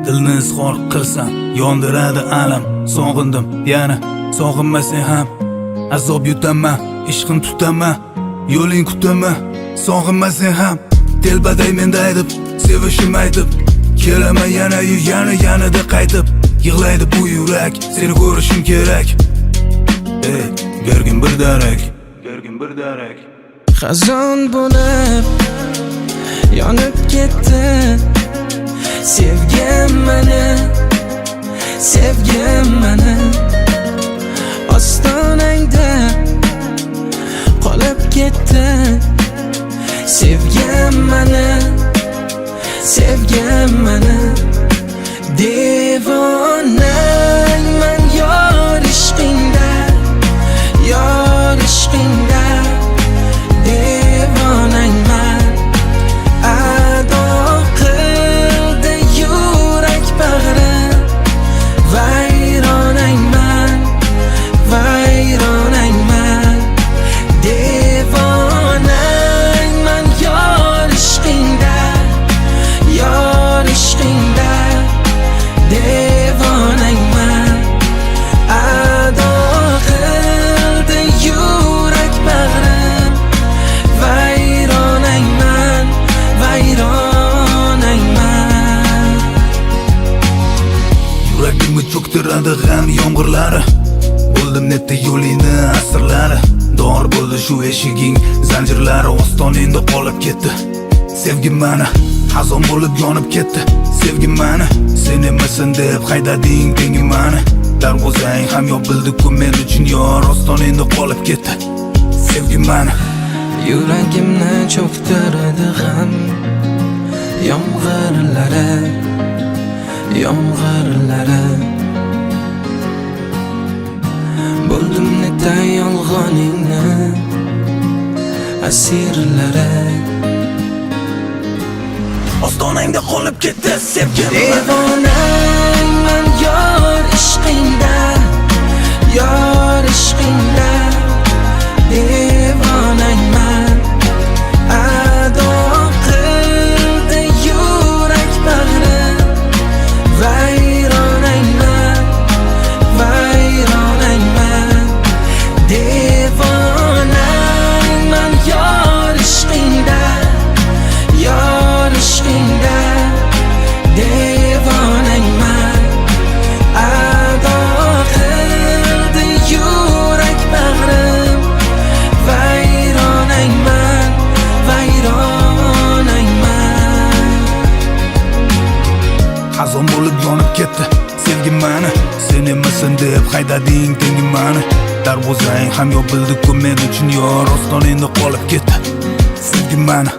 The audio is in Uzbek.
Dilni izhor qilsam yondiradi alam. Sog'indim yana sog'inmasang ham azob yutaman, ishqim tutaman, yo'ling kutaman. Sog'inmasang ham telbaday menda aytib, sevishim aytib, kelaman yana-yu yanada qaytib. Yig'laydi bu yurak, seni ko'rishim kerak. Ey, bergin bir darak. Xazon bo'lib yonib ketdi sevgim meni ostonangda qolib ketdi sevgim meni devonangman yor ishqingda devonangman ado qildi yurak bag'rim vayronangman devonangman yor ishqingda devonangman ado qildi yurak bag'rim vayronangman Yuragimni cho'ktiradi g'am yomg'irlari. Bo'ldim netda yo'lingni asrlari. Dor bo'ldi shu eshiging zanjirlari. Ostoningda qolib ketdi sevgim meni, xazon bo'lib yonib ketdi sevgim meni. Sen emasan deb haydading tengim meni. Darvozang ham yopildi-ku men uchun yor. Ostoningda qolib ketdi sevgim meni. Yuragimni cho'ktiradi g'am yomg'irlari Bo'ldim netda yolg'oningni asirlari. Ostonangda qolib ketdi sevgim meni. Devonangman yor ishqingda devonangman ado qildi yurak bag'rim vayronangman devonangman yor ishqingda devonangman ado qildi yurak bag'rim vayronangman Xazon bo'lib yonib ketdi sevgim meni. Sen emasan deb haydading tengim meni. Darvozang ham yopildi-ku men uchun yor. Ostoningda qolib ketdi sevgim meni.